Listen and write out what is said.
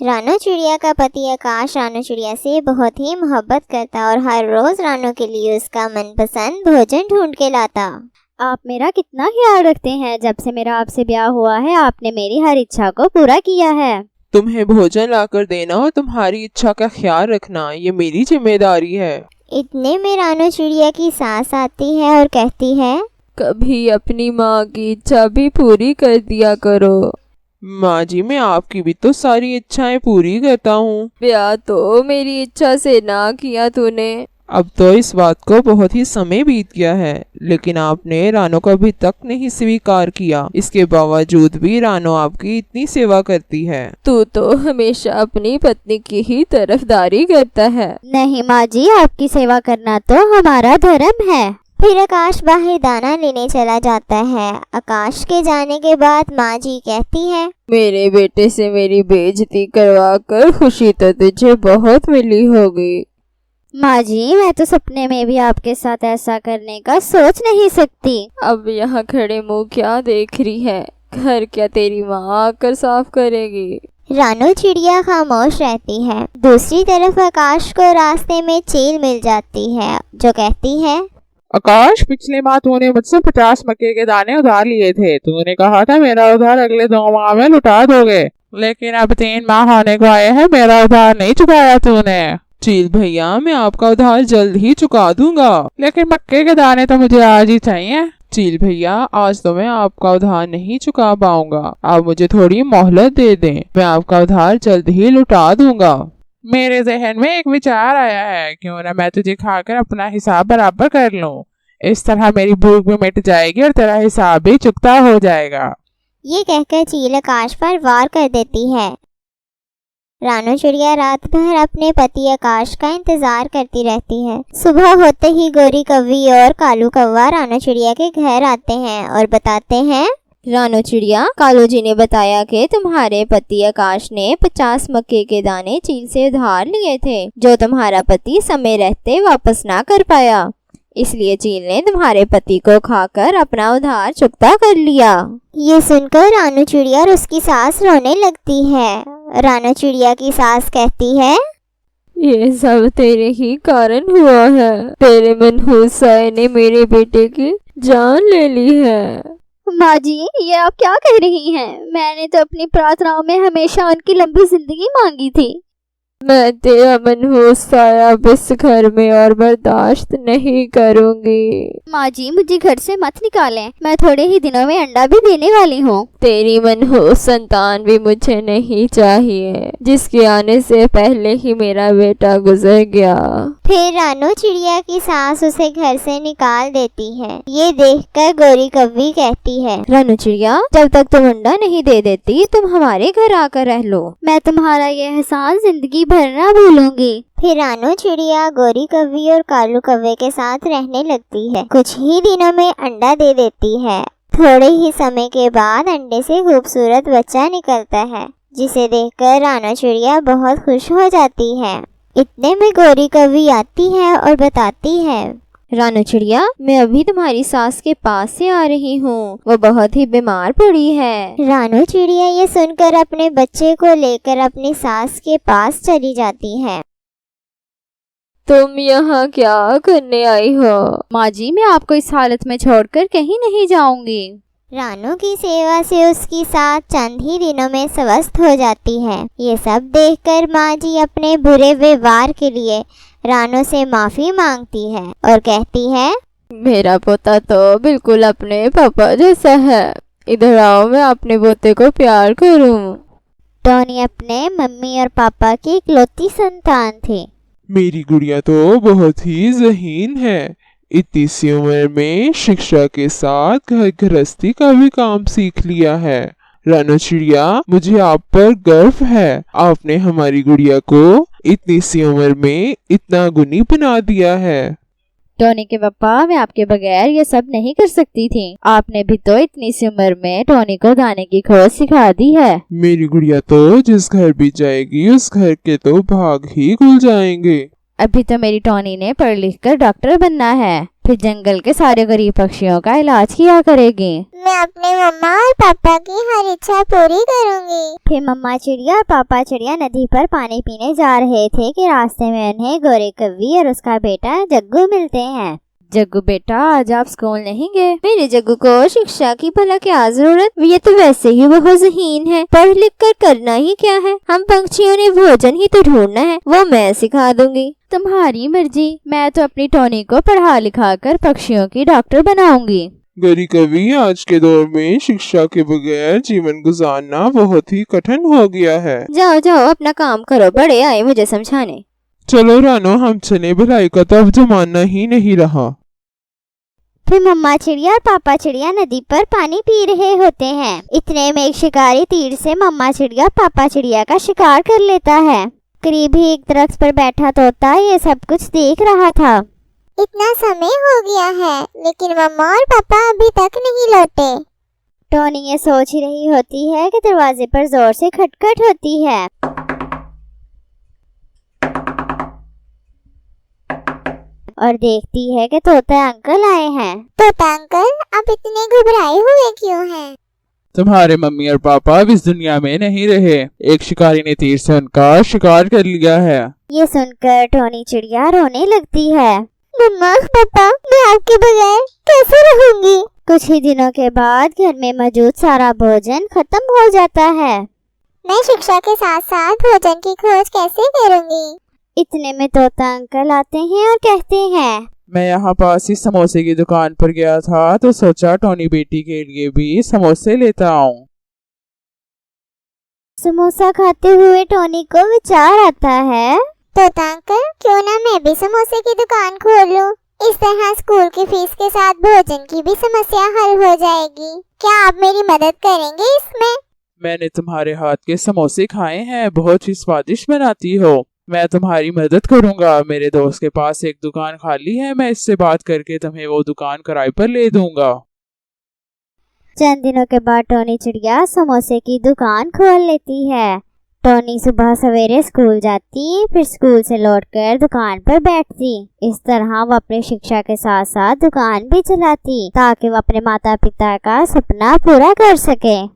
रानू चिड़िया का पति आकाश रानू चिड़िया से बहुत ही मोहब्बत करता और हर रोज रानू के लिए उसका मनपसंद भोजन ढूंढ के लाता। आप मेरा कितना ख्याल रखते हैं। जब से मेरा आपसे ब्याह हुआ है आपने मेरी हर इच्छा को पूरा किया है। तुम्हें भोजन लाकर देना और तुम्हारी इच्छा का ख्याल रखना ये मेरी जिम्मेदारी है। इतने में रानू चिड़िया की सास आती है और कहती है, कभी अपनी माँ की इच्छा भी पूरी कर दिया करो। माँ जी, मैं आपकी भी तो सारी इच्छाएं पूरी करता हूँ। ब्याह तो मेरी इच्छा से ना किया तूने। अब तो इस बात को बहुत ही समय बीत गया है, लेकिन आपने रानो को अभी तक नहीं स्वीकार किया। इसके बावजूद भी रानो आपकी इतनी सेवा करती है। तू तो हमेशा अपनी पत्नी की ही तरफदारी करता है। नहीं माँ जी, आपकी सेवा करना तो हमारा धर्म है। फिर आकाश बाहर दाना लेने चला जाता है। आकाश के जाने के बाद माँ जी कहती है, मेरे बेटे से मेरी बेइज्जती करवा कर खुशी तो तुझे बहुत मिली होगी। माँ जी, मैं तो सपने में भी आपके साथ ऐसा करने का सोच नहीं सकती। अब यहाँ खड़े मुंह क्या देख रही है? घर क्या तेरी माँ आकर साफ करेगी? रानू चिड़िया खामोश रहती है। दूसरी तरफ आकाश को रास्ते में चील मिल जाती है जो कहती है, आकाश, पिछले माह तूने मुझसे 50 मक्के के दाने उधार लिए थे। तूने कहा था मेरा उधार अगले 2 माह में लौटा दोगे, लेकिन अब 3 माह होने को आए हैं, मेरा उधार नहीं चुकाया तूने। चील भैया, मैं आपका उधार जल्द ही चुका दूंगा। लेकिन मक्के के दाने तो मुझे आज ही चाहिए। चील भैया, आज तो मैं आपका उधार नहीं चुका पाऊंगा। आप मुझे थोड़ी मोहलत दे दें, मैं आपका उधार जल्द ही लौटा दूंगा। मेरे जहन में एक विचार आया है, क्यों ना मैं तुझे खाकर अपना हिसाब बराबर कर लूं। इस तरह मेरी भूख भी मिट जाएगी और तेरा हिसाब भी चुकता हो जाएगा। ये कहकर चील आकाश पर वार कर देती है। रानू चिड़िया रात भर अपने पति आकाश का इंतजार करती रहती है। सुबह होते ही गोरी कौवी और कालू कौवा रानू चिड़िया के घर आते हैं और बताते हैं, रानू चिड़िया, कालू जी ने बताया कि तुम्हारे पति आकाश ने 50 मक्के के दाने चील से उधार लिए थे, जो तुम्हारा पति समय रहते वापस ना कर पाया। इसलिए चील ने तुम्हारे पति को खाकर अपना उधार चुकता कर लिया। ये सुनकर रानू चिड़िया और उसकी सास रोने लगती है। रानू चिड़िया की सास कहती है, ये सब तेरे ही कारण हुआ है। तेरे मनहूस साये ने मेरे बेटे की जान ले ली है। माँ जी, ये आप क्या कह रही हैं? मैंने तो अपनी प्रार्थनाओं में हमेशा उनकी लंबी जिंदगी मांगी थी। मैं तेरा मनहूस साया अब इस घर में और बर्दाश्त नहीं करूंगी। माँ जी, मुझे घर से मत निकालें। मैं थोड़े ही दिनों में अंडा भी देने वाली हूँ। तेरी मनहूस संतान भी मुझे नहीं चाहिए, जिसके आने से पहले ही मेरा बेटा गुजर गया। फिर रानू चिड़िया की सास उसे घर से निकाल देती है। ये देखकर गोरी कौवी कहती है, रानू चिड़िया, जब तक तुम अंडा नहीं दे देती तुम हमारे घर आकर रह लो। मैं तुम्हारा ये एहसान जिंदगी भर ना भूलूंगी। फिर रानू चिड़िया गोरी कौवी और कालू कौवे के साथ रहने लगती है। कुछ ही दिनों में अंडा दे देती है। थोड़े ही समय के बाद अंडे से खूबसूरत बच्चा निकलता है, जिसे देखकर रानू चिड़िया बहुत खुश हो जाती है। इतने में गोरी कौवी आती है और बताती है, रानू चिड़िया, मैं अभी तुम्हारी सास के पास से आ रही हूँ। वो बहुत ही बीमार पड़ी है। रानू चिड़िया ये सुनकर अपने बच्चे को लेकर अपनी सास के पास चली जाती है। तुम यहाँ क्या करने आई हो? माँ जी, मैं आपको इस हालत में छोड़कर कहीं नहीं जाऊंगी। रानू की सेवा से उसकी सास चंद ही दिनों में स्वस्थ हो जाती है। ये सब देखकर माँ जी अपने बुरे व्यवहार के लिए रानू से माफी मांगती है और कहती है, मेरा पोता तो बिल्कुल अपने पापा जैसा है। इधर आओ, मैं अपने पोते को प्यार करूं। टॉनी अपने मम्मी और पापा की इकलौती संतान थी। मेरी गुड़िया तो बहुत ही ज़हीन है। इतनी सी उम्र में शिक्षा के साथ घर गृहस्थी का भी काम सीख लिया है। रानू चिड़िया, मुझे आप पर गर्व है। आपने हमारी गुड़िया को इतनी सी उम्र में इतना गुणी बना दिया है। टॉनी के पापा, मैं आपके बगैर ये सब नहीं कर सकती थी। आपने भी तो इतनी सी उम्र में टॉनी को गाने की खोज सिखा दी है। मेरी गुड़िया तो जिस घर भी जाएगी उस घर के तो भाग ही खुल जाएंगे। अभी तो मेरी टॉनी ने पढ़ लिख कर डॉक्टर बनना है, फिर जंगल के सारे गरीब पक्षियों का इलाज किया करेगी। मैं अपने मम्मा और पापा की हर इच्छा पूरी करूंगी। फिर मम्मा चिड़िया और पापा चिड़िया नदी पर पानी पीने जा रहे थे कि रास्ते में उन्हें गोरे कव्वी और उसका बेटा जग्गू मिलते हैं। जग्गू बेटा, आज आप स्कूल नहीं गए? मेरे जग्गू को शिक्षा की भला क्या जरूरत, ये तो वैसे ही बहुत ज़हीन है, पढ़ लिख कर करना ही क्या है, हम पंछियों ने भोजन ही तो ढूंढना है, वो मैं सिखा दूंगी। तुम्हारी मर्जी, मैं तो अपनी टोनी को पढ़ा लिखा कर पक्षियों की डॉक्टर बनाऊंगी। गौरी कवि, आज के दौर में शिक्षा के बगैर जीवन गुजारना बहुत ही कठिन हो गया है। जाओ जाओ अपना काम करो, बड़े आए मुझे समझाने। चलो रानो, हम चले, भलाई का तो अब जमाना ही नहीं रहा। फिर मम्मा चिड़िया और पापा चिड़िया नदी पर पानी पी रहे होते हैं। इतने में एक शिकारी तीर से मम्मा चिड़िया और पापा चिड़िया का शिकार कर लेता है। करीब ही एक दरख्त पर बैठा तोता ये सब कुछ देख रहा था। इतना समय हो गया है लेकिन मम्मा और पापा अभी तक नहीं लौटे। टोनी ये सोच ही रही होती है कि दरवाजे पर जोर से खटखट होती है। और देखती है कि तोता अंकल आए हैं। तोता अंकल, आप इतने घबराए हुए क्यों हैं? तुम्हारे मम्मी और पापा अब इस दुनिया में नहीं रहे, एक शिकारी ने तीर से उनका शिकार कर लिया है। ये सुनकर टोनी चिड़िया रोने लगती है। मम्मा पापा, मैं आपके बगैर कैसे रहूंगी? कुछ ही दिनों के बाद घर में मौजूद सारा भोजन खत्म हो जाता है। मैं शिक्षा के साथ साथ भोजन की खोज कैसे करूंगी? इतने में तोता अंकल आते हैं और कहते हैं, मैं यहाँ पास ही समोसे की दुकान पर गया था तो सोचा टोनी बेटी के लिए भी समोसे लेता आऊं। समोसा खाते हुए टोनी को विचार आता है, तोता अंकल, क्यों ना मैं भी समोसे की दुकान खोल लूं? इस तरह स्कूल की फीस के साथ भोजन की भी समस्या हल हो जाएगी। क्या आप मेरी मदद करेंगे इसमें? मैंने तुम्हारे हाथ के समोसे खाए हैं, बहुत ही स्वादिष्ट बनाती हो। मैं तुम्हारी मदद करूंगा। मेरे दोस्त के पास एक दुकान खाली है, मैं इससे बात करके तुम्हें वो दुकान किराए पर ले दूंगा। चंद दिनों के बाद टोनी चिड़िया समोसे की दुकान खोल लेती है। टोनी सुबह सवेरे स्कूल जाती, फिर स्कूल से लौटकर दुकान पर बैठती। इस तरह वो अपनी शिक्षा के साथ साथ दुकान भी चलाती ताकि वो अपने माता पिता का सपना पूरा कर सके।